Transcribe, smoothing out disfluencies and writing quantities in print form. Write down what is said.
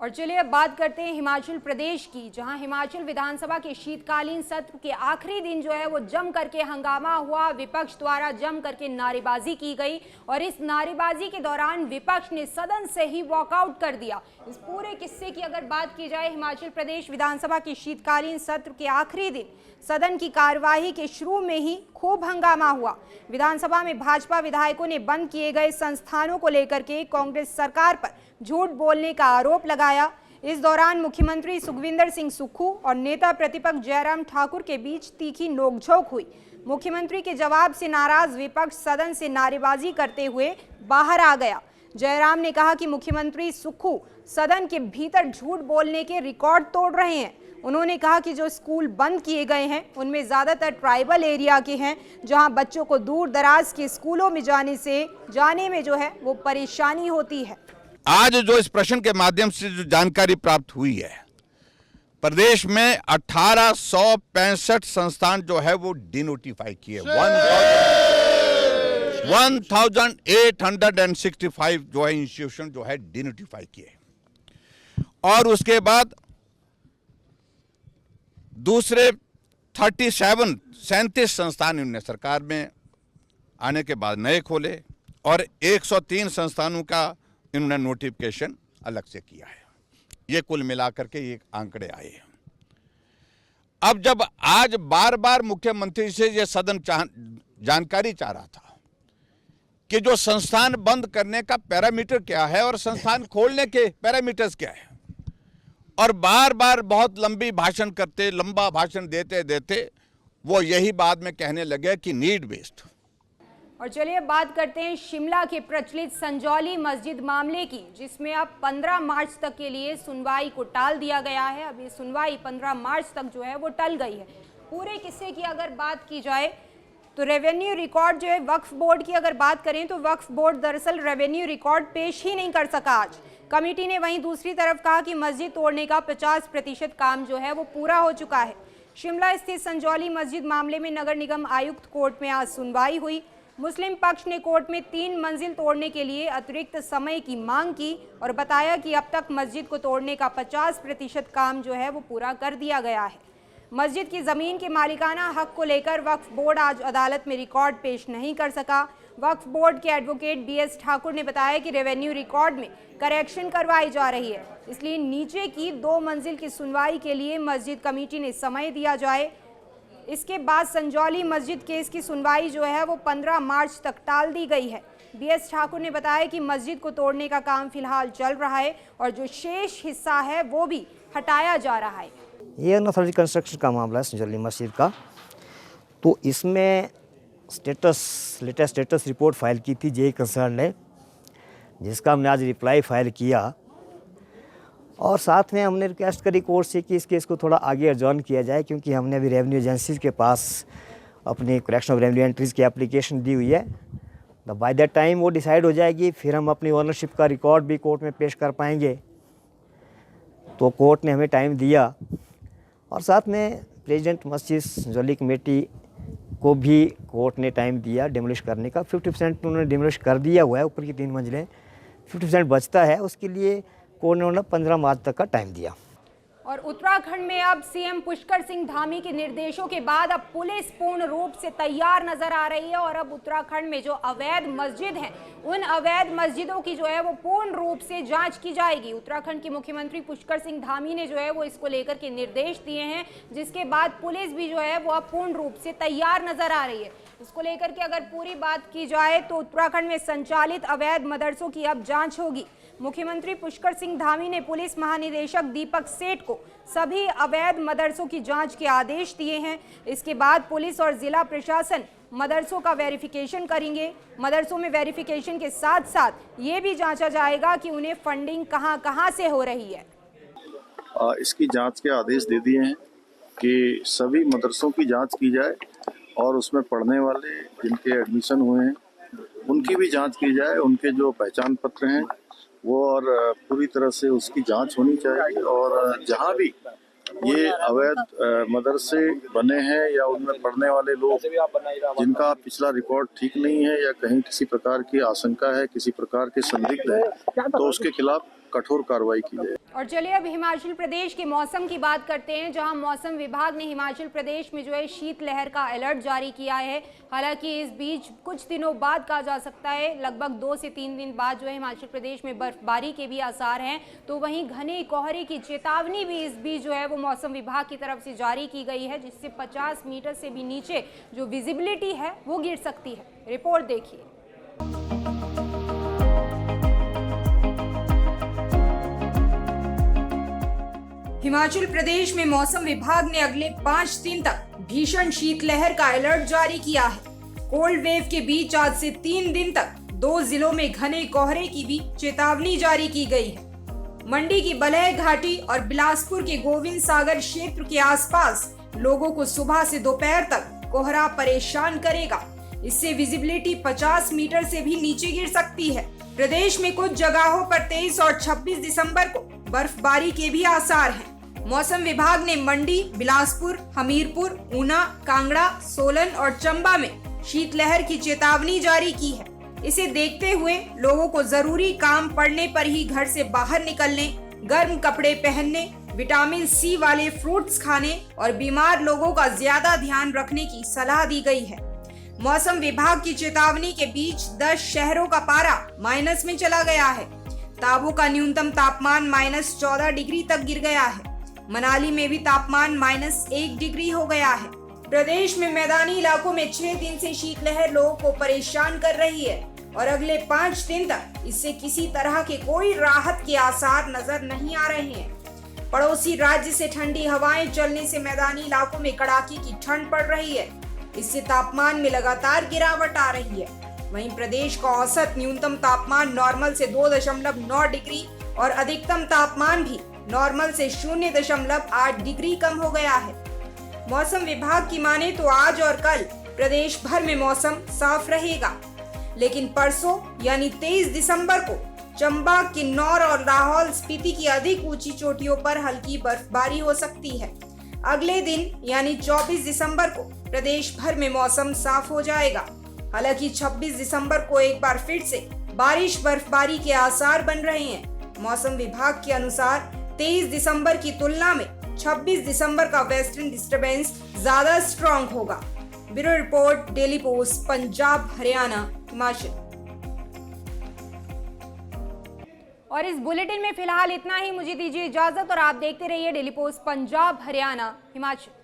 और चलिए अब बात करते हैं हिमाचल प्रदेश की, जहां हिमाचल विधानसभा के शीतकालीन सत्र के आखिरी दिन जो है वो जम करके हंगामा हुआ। विपक्ष द्वारा जम करके नारेबाजी की गई और इस नारेबाजी के दौरान विपक्ष ने सदन से ही वॉकआउट कर दिया। इस पूरे किस्से की अगर बात की जाए, हिमाचल प्रदेश विधानसभा के शीतकालीन सत्र के आखिरी दिन सदन की कार्यवाही के शुरू में ही खूब हंगामा हुआ। विधानसभा में भाजपा विधायकों ने बंद किए गए संस्थानों को लेकर के कांग्रेस सरकार पर झूठ बोलने का आरोप लगाया। इस दौरान मुख्यमंत्री सुखविंदर सिंह सुक्खू और नेता प्रतिपक्ष जयराम ठाकुर के बीच तीखी नोकझोंक हुई। मुख्यमंत्री के जवाब से नाराज विपक्ष सदन से नारेबाजी करते हुए बाहर आ गया। जयराम ने कहा कि मुख्यमंत्री सुक्खू सदन के भीतर झूठ बोलने के रिकॉर्ड तोड़ रहे हैं। उन्होंने कहा कि जो स्कूल बंद किए गए हैं उनमें ज़्यादातर ट्राइबल एरिया के हैं, जहां बच्चों को दूर दराज के स्कूलों में जाने में जो है वो परेशानी होती है। आज जो इस प्रश्न के माध्यम से जो जानकारी प्राप्त हुई है, प्रदेश में 1865 संस्थान जो है वो डिनोटिफाई किए, 1865 जो है इंस्टीट्यूशन जो है डिनोटिफाई किए। और उसके बाद दूसरे 37 संस्थान इन्होंने सरकार में आने के बाद नए खोले और 103 संस्थानों का इन्होंने नोटिफिकेशन अलग से किया है। ये कुल मिलाकर के ये आंकड़े आए हैं। अब जब आज बार बार मुख्यमंत्री से ये सदन जानकारी चाह रहा था कि जो संस्थान बंद करने का पैरामीटर क्या है और संस्थान खोलने के पैरामीटर्स क्या है, और बार बार बहुत लंबा भाषण देते देते वो यही बाद में कहने लगे कि नीड बेस्ड। और चलिए बात करते हैं शिमला के प्रचलित संजौली मस्जिद मामले की, जिसमें अब 15 मार्च तक के लिए सुनवाई को टाल दिया गया है। अब ये सुनवाई 15 मार्च तक जो है वो टल गई है। पूरे किस्से की अगर बात की जाए तो रेवेन्यू रिकॉर्ड जो है, वक्फ बोर्ड की अगर बात करें तो वक्फ बोर्ड दरअसल रेवेन्यू रिकॉर्ड पेश ही नहीं कर सका आज। कमेटी ने वहीं दूसरी तरफ कहा कि मस्जिद तोड़ने का 50% काम जो है वो पूरा हो चुका है। शिमला स्थित संजौली मस्जिद मामले में नगर निगम आयुक्त कोर्ट में आज सुनवाई हुई। मुस्लिम पक्ष ने कोर्ट में 3 मंजिल तोड़ने के लिए अतिरिक्त समय की मांग की और बताया कि अब तक मस्जिद को तोड़ने का 50% काम जो है वो पूरा कर दिया गया है। मस्जिद की ज़मीन के मालिकाना हक को लेकर वक्फ बोर्ड आज अदालत में रिकॉर्ड पेश नहीं कर सका। वक्फ बोर्ड के एडवोकेट BS ठाकुर ने बताया कि रेवेन्यू रिकॉर्ड में करेक्शन करवाई जा रही है, इसलिए नीचे की 2 मंजिल की सुनवाई के लिए मस्जिद कमेटी ने समय दिया जाए। इसके बाद संजौली मस्जिद केस की सुनवाई जो है वो 15 मार्च तक टाल दी गई है। BS ठाकुर ने बताया कि मस्जिद को तोड़ने का काम फिलहाल चल रहा है और जो शेष हिस्सा है वो भी हटाया जा रहा है। ये अनऑथराइज्ड कंस्ट्रक्शन का मामला है संजौली मस्जिद का। तो इसमें लेटेस्ट स्टेटस रिपोर्ट फाइल की थी जेई कंसर्न ने, जिसका हमने आज रिप्लाई फाइल किया और साथ में हमने रिक्वेस्ट करी कोर्ट से कि इस केस को थोड़ा आगे एडजॉर्न किया जाए, क्योंकि हमने अभी रेवेन्यू एजेंसीज के पास अपनी करेक्शन ऑफ रेवेन्यू एंट्रीज़ की एप्लीकेशन दी हुई है। तो बाय दैट टाइम वो डिसाइड हो जाएगी, फिर हम अपनी ओनरशिप का रिकॉर्ड भी कोर्ट में पेश कर पाएंगे। तो कोर्ट ने हमें टाइम दिया और साथ में प्रेसिडेंट मस्जिद संजौली कमेटी को भी कोर्ट ने टाइम दिया डिमोलिश करने का। 50% उन्होंने डिमोलिश कर दिया हुआ है, ऊपर की 3 मंजिलें, 50% बचता है, उसके लिए कोर्ट ने उन्हें 15 मार्च तक का टाइम दिया। और उत्तराखंड में अब सीएम पुष्कर सिंह धामी के निर्देशों के बाद अब पुलिस पूर्ण रूप से तैयार नजर आ रही है और अब उत्तराखंड में जो अवैध मस्जिद हैं उन अवैध मस्जिदों की जो है वो पूर्ण रूप से जांच की जाएगी। उत्तराखंड के मुख्यमंत्री पुष्कर सिंह धामी ने जो है वो इसको लेकर के निर्देश दिए हैं, जिसके बाद पुलिस भी जो है वो अब पूर्ण रूप से तैयार नजर आ रही है। इसको लेकर के अगर पूरी बात की जाए तो उत्तराखंड में संचालित अवैध मदरसों की अब जांच होगी। मुख्यमंत्री पुष्कर सिंह धामी ने पुलिस महानिदेशक दीपक सेठ को सभी अवैध मदरसों की जांच के आदेश दिए हैं। इसके बाद पुलिस और जिला प्रशासन मदरसों का वेरिफिकेशन करेंगे। मदरसों में वेरिफिकेशन के साथ साथ ये भी जांचा जाएगा कि उन्हें फंडिंग कहां से हो रही है। इसकी जांच के आदेश दे दिए हैं कि सभी मदरसों की जांच की जाए और उसमें पढ़ने वाले जिनके एडमिशन हुए हैं उनकी भी जांच की जाए, उनके जो पहचान पत्र हैं वो और पूरी तरह से उसकी जांच होनी चाहिए। और जहां भी ये अवैध मदरसे बने हैं या उनमें पढ़ने वाले लोग जिनका पिछला रिकॉर्ड ठीक नहीं है या कहीं किसी प्रकार की आशंका है, किसी प्रकार के संदिग्ध है, तो उसके खिलाफ कठोर कार्रवाई की जाए। और चलिए अब हिमाचल प्रदेश के मौसम की बात करते हैं, जहां मौसम विभाग ने हिमाचल प्रदेश में जो है शीतलहर का अलर्ट जारी किया है। हालांकि इस बीच कुछ दिनों बाद कहा जा सकता है, लगभग 2 से 3 दिन बाद जो है हिमाचल प्रदेश में बर्फबारी के भी आसार हैं। तो वहीं घने कोहरे की चेतावनी भी इस बीच जो है वो मौसम विभाग की तरफ से जारी की गई है, जिससे 50 मीटर से भी नीचे जो विजिबिलिटी है वो गिर सकती है। रिपोर्ट देखिए। हिमाचल प्रदेश में मौसम विभाग ने अगले 5 दिन तक भीषण शीतलहर का अलर्ट जारी किया है। कोल्ड वेव के बीच आज से 3 दिन तक 2 जिलों में घने कोहरे की भी चेतावनी जारी की गई है। मंडी की बलह घाटी और बिलासपुर के गोविंद सागर क्षेत्र के आसपास लोगों को सुबह से दोपहर तक कोहरा परेशान करेगा। इससे विजिबिलिटी 50 मीटर से भी नीचे गिर सकती है। प्रदेश में कुछ जगहों पर 23 और 26 दिसंबर को बर्फबारी के भी आसार हैं। मौसम विभाग ने मंडी, बिलासपुर, हमीरपुर, ऊना, कांगड़ा, सोलन और चंबा में शीतलहर की चेतावनी जारी की है। इसे देखते हुए लोगों को जरूरी काम पड़ने पर ही घर से बाहर निकलने, गर्म कपड़े पहनने, विटामिन सी वाले फ्रूट्स खाने और बीमार लोगों का ज्यादा ध्यान रखने की सलाह दी गई है। मौसम विभाग की चेतावनी के बीच 10 शहरों का पारा माइनस में चला गया है। ताबो का न्यूनतम तापमान -14 डिग्री तक गिर गया है। मनाली में भी तापमान -1 डिग्री हो गया है। प्रदेश में मैदानी इलाकों में 6 दिन से शीतलहर लोगों को परेशान कर रही है और अगले 5 दिन तक इससे किसी तरह के कोई राहत के आसार नजर नहीं आ रहे हैं। पड़ोसी राज्य से ठंडी हवाएं चलने से मैदानी इलाकों में कड़ाके की ठंड पड़ रही है। इससे तापमान में लगातार गिरावट आ रही है। वहीं प्रदेश का औसत न्यूनतम तापमान नॉर्मल से 2.9 डिग्री और अधिकतम तापमान भी नॉर्मल से 0.8 डिग्री कम हो गया है। मौसम विभाग की माने तो आज और कल प्रदेश भर में मौसम साफ रहेगा, लेकिन परसों यानी 23 दिसंबर को चंबा, किन्नौर और लाहौल स्पीति की अधिक ऊंची चोटियों पर हल्की बर्फबारी हो सकती है। अगले दिन यानी 24 दिसंबर को प्रदेश भर में मौसम साफ हो जाएगा। हालांकि 26 दिसंबर को एक बार फिर से बारिश बर्फबारी के आसार बन रहे हैं। मौसम विभाग के अनुसार 23 दिसंबर की तुलना में 26 दिसंबर का वेस्टर्न डिस्टर्बेंस ज्यादा स्ट्रॉन्ग होगा। Bureau report, daily post, Punjab, Haryana, Himachal. और इस बुलेटिन में फिलहाल इतना ही। मुझे दीजिए इजाजत और आप देखते रहिए डेली पोस्ट पंजाब, हरियाणा, हिमाचल।